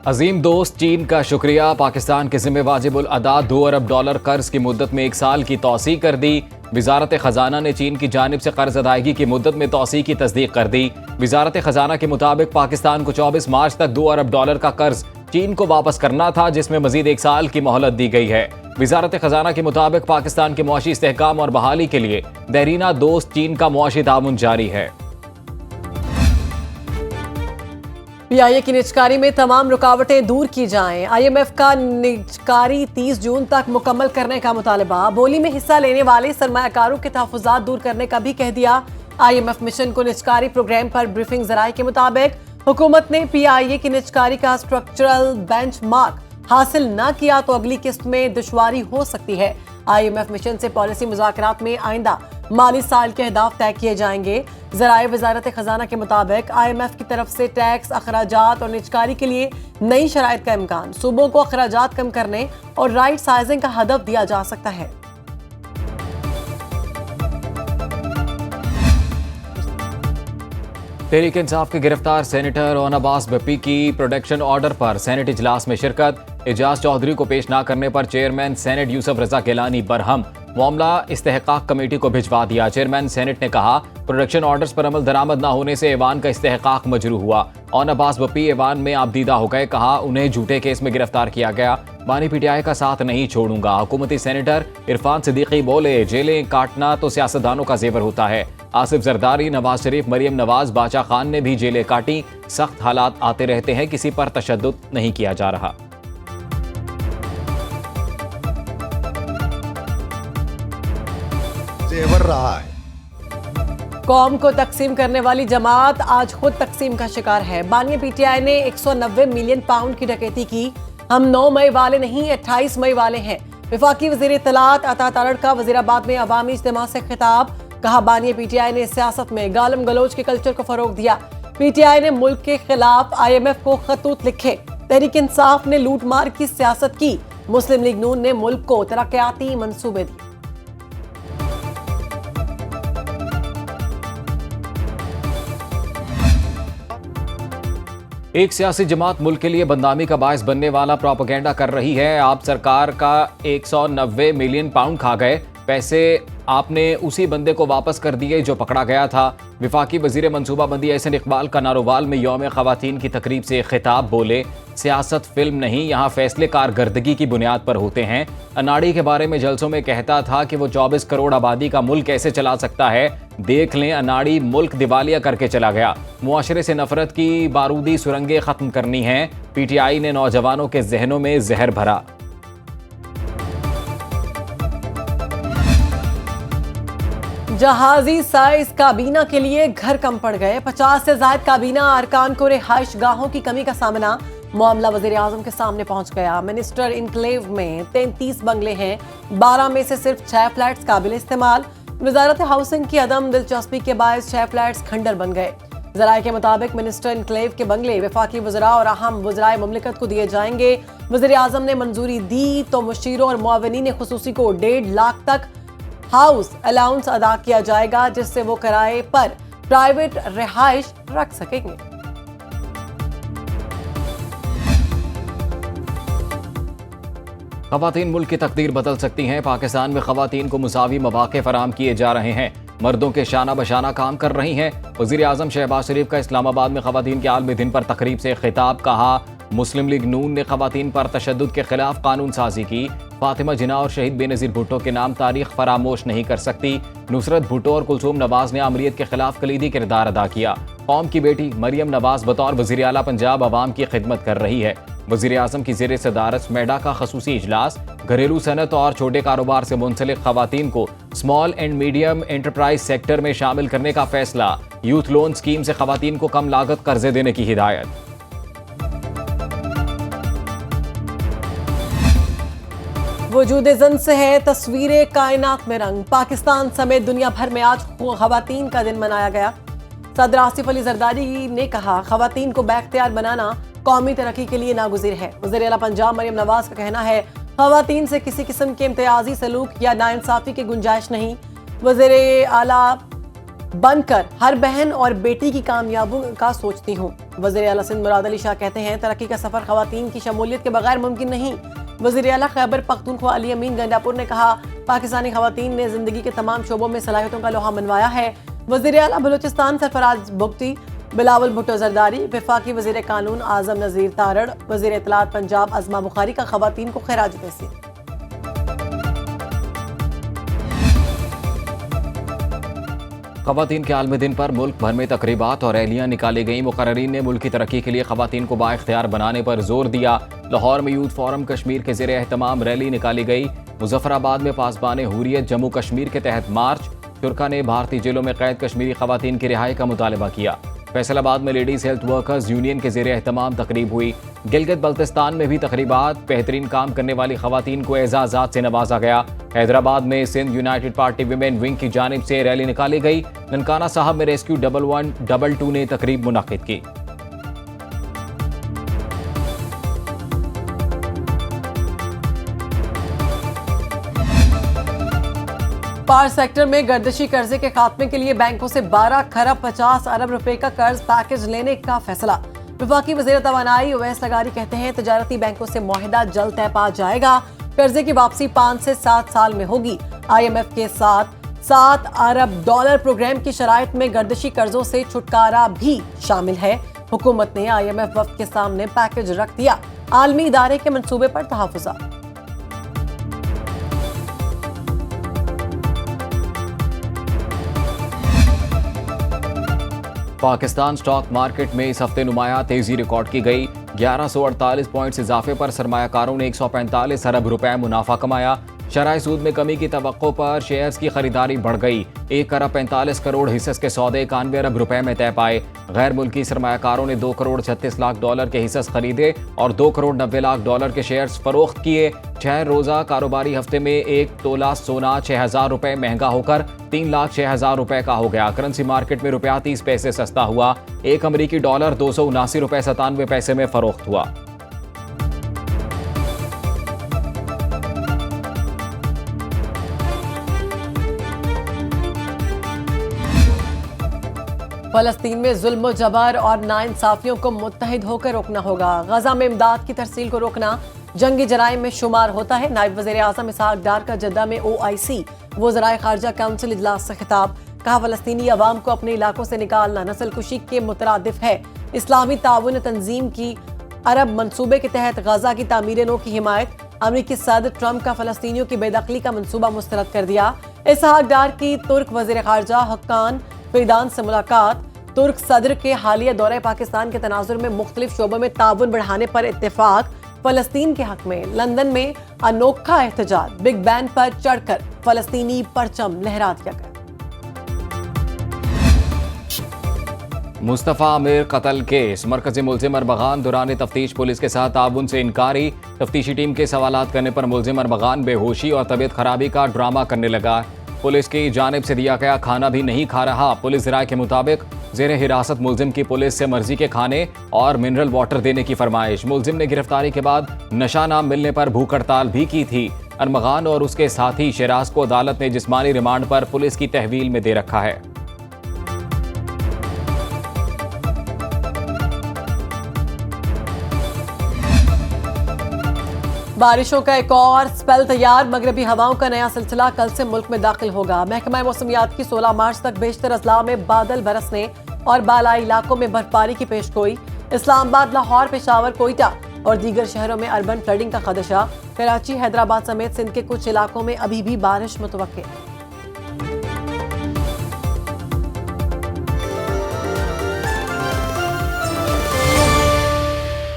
अजीम दोस्त चीन का शुक्रिया। पाकिस्तान के जिम्मे वाजिबुल अदा $2 अरब कर्ज की मुद्दत में 1 साल की तौसीक कर दी। वजारत खजाना ने चीन की जानिब से कर्ज अदायगी की मुद्दत में तौसीक की तस्दीक कर दी। वजारत खजाना के मुताबिक पाकिस्तान को 24 मार्च तक $2 अरब का कर्ज चीन को वापस करना था, जिसमें मजीद 1 साल की मोहलत दी गई है। वजारत खजाना के मुताबिक पाकिस्तान के मुआशी इस्तेहकाम और बहाली के लिए देरीना दोस्त चीन का मुआशी ताउन जारी है। PIA की निजकारी में तमाम रुकावटें दूर की जाएं। IMF का निजकारी 30 जून तक मुकम्मल करने का मुतालबा। बोली में हिस्सा लेने वाले सरमायाकारों के तहफ़्फ़ुज़ात दूर करने का भी कह दिया। IMF मिशन को निजकारी प्रोग्राम पर ब्रीफिंग ज़राए के मुताबिक हुकूमत ने PIA की निजकारी का स्ट्रक्चरल बेंचमार्क हासिल न किया तो अगली किस्त में दुश्वारी हो सकती है। IMF मिशन से पॉलिसी मुज़ाकरात में आइंदा माली साल के अहदाफ तय किए जाएंगे। ज़राए वजारत खजाना के मुताबिक IMF की तरफ से टैक्स, अखराजात और निजकारी के लिए नई शराइत का इम्कान। सूबों को अखराजात कम करने और राइट साइजिंग का हदफ दिया जा सकता है। तहरीक इंसाफ के गिरफ्तार सेनेटर ओन अब्बास भप्पी की प्रोटेक्शन ऑर्डर पर सेनेट इजलास में शिरकत। एजाज चौधरी को पेश न करने पर चेयरमैन सेनेट यूसुफ रजा गिलानी बरहम। मामला इस्तेहकाक कमेटी को भिजवा दिया। चेयरमैन सेनेट ने कहा प्रोटेक्शन ऑर्डर्स पर अमल दरामद न होने से ऐवान का इस्तेहकाक मजरू हुआ। ओन अब्बास भप्पी ऐवान में आबदीदा हो गए। कहा उन्हें झूठे केस में गिरफ्तार किया गया। बानी PTI का साथ नहीं छोड़ूंगा। हुकूमती सेनेटर इरफान सिद्दीकी बोले जेलें काटना तो सियासतदानों का जेवर होता है। आसिफ जरदारी, नवाज शरीफ, मरियम नवाज, बादशाह खान ने भी जेलें काटी। सख्त हालात आते रहते हैं, किसी पर तशद्दुद नहीं किया जा रहा। जेवर रहा है। कौम को तकसीम करने वाली जमात आज खुद तकसीम का शिकार है। बानी PTI ने 190 मिलियन पाउंड की डकैती की। हम 9 मई वाले नहीं, 28 मई वाले हैं। वफाकी वजीर इत्तलात अता तारड़ का वजीराबाद में अवामी इज्तिमा से खिताब। कहा बानी PTI ने सियासत में गालम गलोच के कल्चर को फरोग दिया। PTI ने मुल्क के खिलाफ IMF को खतूत लिखे। तहरीक इंसाफ ने लूट मार की सियासत की। मुस्लिम लीग नून ने मुल्क को तरक्याती मंसूबे दिए। एक सियासी जमात मुल्क के लिए बदनामी का बायस बनने वाला प्रोपेगेंडा कर रही है। आप सरकार का 190 मिलियन पाउंड खा गए। पैसे आपने उसी बंदे को वापस कर दिए जो पकड़ा गया था। विफाकी वजीर मनसूबाबंदी एहसन इकबाल का नारोवाल में यौम ख़वातीन की तकरीब से खिताब बोले सियासत फिल्म नहीं, यहाँ फैसले कारकर्दगी की बुनियाद पर होते हैं। अनाड़ी के बारे में जलसों में कहता था कि वो 24 करोड़ आबादी का मुल्क कैसे चला सकता है। देख लें, अनाड़ी मुल्क दिवालिया करके चला गया। मुआशरे से नफरत की बारूदी सुरंगें खत्म करनी हैं। PTI ने नौजवानों के जहनों में जहर भरा। जहाजी साइज काबीना के लिए घर कम पड़ गए। 50 से ज्यादा काबीना अरकान को रिहाइश गाहों की कमी का सामना। मामला वजीर आजम के सामने पहुंच गया। मिनिस्टर इनक्लेव में 33 बंगले हैं, 12 में से सिर्फ 6 फ्लैट्स काबिल इस्तेमाल। वजारत हाउसिंग की अदम दिलचस्पी के बायस 6 फ्लैट्स खंडर बन गए। जराये के मुताबिक मिनिस्टर इनक्लेव के बंगले वफाकी वज़रा और अहम वज़राए मुमलिकत को दिए जाएंगे। वज़ीर आज़म ने मंजूरी दी तो मुशीरों और मुआविनीन खुसूसी को 1.5 लाख तक हाउस अलाउंस अदा किया जाएगा, जिससे वो किराए पर प्राइवेट रिहाइश रख सकेंगे। ख़वातीन मुल्क की तकदीर बदल सकती हैं। पाकिस्तान में ख़वातीन को मुसावी मौक़े फराहम किए जा रहे हैं। मर्दों के शाना बशाना काम कर रही हैं। वज़ीर आज़म शहबाज शरीफ का इस्लामाबाद में ख़वातीन के आलमी दिन पर तकरीब से खिताब। कहा मुस्लिम लीग नून ने ख़वातीन पर तशद्दुद के खिलाफ कानून साजी की। फातिमा जिन्ना और शहीद बेनज़ीर भुट्टो के नाम तारीख फरामोश नहीं कर सकती। नुसरत भुट्टो और कुलसूम नवाज ने आमरीत के खिलाफ कलीदी किरदार अदा किया। कौम की बेटी मरियम नवाज बतौर वज़ीर आला पंजाब अवाम की खिदमत कर रही है। वज़ीर आज़म की ज़ेर सदारत मेडा का खसूसी इजलास। घरेलू सनत और छोटे कारोबार से मुंसलिक ख़वातीन को small and medium enterprise sector में शामिल करने का फैसला। यूथ लोन स्कीम से ख़वातीन को कम लागत कर्जे देने की हिदायत। वजूद जन से है तस्वीरें कायनात में रंग। पाकिस्तान समेत दुनिया भर में आज ख़वातीन का दिन मनाया गया। सदर आसिफ अली जरदारी ने कहा ख़वातीन को बाख्तियार बनाना कौमी तरक्की के लिए नागुज़िर है। वज़ीर आला पंजाब मरियम नवाज का कहना है ख़वातीन से किसी किस्म के इम्तियाजी सलूक या नाइंसाफ़ी की गुंजाइश नहीं। वज़ीर आला बनकर हर बहन और बेटी की कामयाबी का सोचती हूँ। वज़ीर आला सिंध मुराद अली शाह कहते हैं तरक्की का सफर खवातीन की शमूलियत के बगैर मुमकिन नहीं। वज़ीर आला खैबर पख्तूनख्वा अली अमीन गंडापुर ने कहा पाकिस्तानी खवातीन ने जिंदगी के तमाम शोबों में सलाहियतों का लोहा मनवाया है। वज़ीर आला बलूचिस्तान सरफराज बुगटी, बिलावल भुट्टो जरदारी, वफाकी वज़ीर कानून आज़म नज़ीर तारड़, वज़ीर इत्तलात पंजाब अज़मा बुखारी का खवातीन को खैराज तहसीन। खवातीन के आलमी दिन पर मुल्क भर में तकरीबात और रैलियां निकाली गईं। मुकर्रीन ने मुल्क की तरक्की के लिए खवातीन को बाइख्तियार बनाने पर जोर दिया। लाहौर में यूथ फोरम कश्मीर के ज़ेरे एहतमाम रैली निकाली गई। मुजफ्फराबाद में पासबान हुर्रियत जम्मू कश्मीर के तहत मार्च। शुरका ने भारतीय जेलों में कैद कश्मीरी खवातीन की रिहाई का मुतालबा किया। फैसलाबाद में लेडीज हेल्थ वर्कर्स यूनियन के ज़ेरे एहतमाम तकरीब हुई। गिलगित बल्तिस्तान में भी तकरीबात। बेहतरीन काम करने वाली खवातीन को एजाज़ात से नवाजा गया। हैदराबाद में Sindh united party women wing की जानिब से रैली निकाली गई। ननकाना साहब में रेस्क्यू 1112 ने तकरीब मुनक्किद की। पार सेक्टर में गर्दिशी कर्जे के खात्मे के लिए बैंकों से 12 खरब 50 अरब रुपए का कर्ज पैकेज लेने का फैसला। वफाकी वज़ीर तवानाई उवैस लगारी कहते हैं तजारती बैंकों से मुआहिदा जल्द तय पा जाएगा। कर्जे की वापसी 5 से 7 साल में होगी। IMF के साथ 7 अरब डॉलर प्रोग्राम की शराइत में गर्दिशी कर्जों से छुटकारा भी शामिल है। हुकूमत ने IMF वफ्द के सामने पैकेज रख दिया। आलमी इदारे के मंसूबे पर तहफ़्फ़ुज़ात। पाकिस्तान स्टॉक मार्केट में इस हफ्ते नुमायां तेजी रिकॉर्ड की गई। 1148 पॉइंट्स इजाफे पर सरमायाकारों ने 145 अरब रुपए मुनाफा कमाया। शरह सूद में कमी की तवक्को पर शेयर्स की खरीदारी बढ़ गई। 1 अरब 45 करोड़ हिस्सेस के सौदे 91 अरब रुपए में तय पाए। गैर मुल्की सरमायाकारों ने 2 करोड़ 36 लाख डॉलर के हिस्सेस खरीदे और 2 करोड़ 90 लाख डॉलर के शेयर्स फरोख्त किए। 6 रोजा कारोबारी हफ्ते में 1 तोला सोना 6,000 रुपए महंगा होकर 3,06,000 रुपए का हो गया। करेंसी मार्केट में रुपया 30 पैसे सस्ता हुआ। 1 अमरीकी डॉलर 279 रुपए 97 पैसे में फरोख्त हुआ। फलस्तीन में जुल्म जबर और नाइंसाफियों को मुत्तहिद होकर रोकना होगा। गजा में इमदाद की तरसील को रोकना जंगी जराइम में शुमार होता है। नायब वज़ीर आज़म इसहाक डार का जद्दा में OIC वज़राए खारजा काउंसिल इजलास से खिताब। कहा फलस्तीनी अवाम को अपने इलाकों से निकालना नस्ल कुशी के मुतरादिफ है। इस्लामी ताउन तंजीम की अरब मंसूबे के तहत गजा की तामीर नो की हिमायत। अमरीकी सदर ट्रंप का फलस्तीनियों की बेदखली का मंसूबा मुस्तरद कर दिया। इसहाक डार की तुर्क वज़ीर खारजा हक्कान फिदान से मुलाकात। तुर्क सदर के हालिया दौरे पाकिस्तान के तनाजुर में मुख्तलिफ शोबों में ताउन बढ़ाने पर इत्तेफाक। फलस्तीन के हक में लंदन में अनोखा एहतजाज। बिग बैन पर चढ़कर फलस्तीनी परचम लहरा दिया गया। मुस्तफ़ा आमिर कत्ल केस। मरकज़ी मुल्ज़िम अरबगान दौरान तफ्तीश पुलिस के साथ ताउन से इनकारी। तफ्तीशी टीम के सवालात करने पर मुल्ज़िम अरबगान बेहोशी और तबीयत खराबी का ड्रामा करने लगा। पुलिस की जानिब से दिया गया खाना भी नहीं खा रहा। पुलिस राय के मुताबिक ज़ेरे हिरासत मुल्जिम की पुलिस से मर्जी के खाने और मिनरल वाटर देने की फरमाइश। मुल्जिम ने गिरफ्तारी के बाद नशा ना मिलने पर भूख हड़ताल भी की थी। अरमगान और उसके साथी शराज को अदालत ने जिस्मानी रिमांड पर पुलिस की तहवील में दे रखा है। बारिशों का एक और स्पेल तैयार। मगरबी हवाओं का नया सिलसिला कल से मुल्क में दाखिल होगा। महकमा मौसमियात की 16 मार्च तक बेशतर अजला में बादल बरसने और बालाई इलाकों में बर्फबारी की पेशगोई। इस्लामाबाद, लाहौर, पेशावर, कोयटा और दीगर शहरों में अर्बन फ्लडिंग का खदशा। कराची, हैदराबाद समेत सिंध के कुछ इलाकों में अभी भी बारिश मुतवक्के।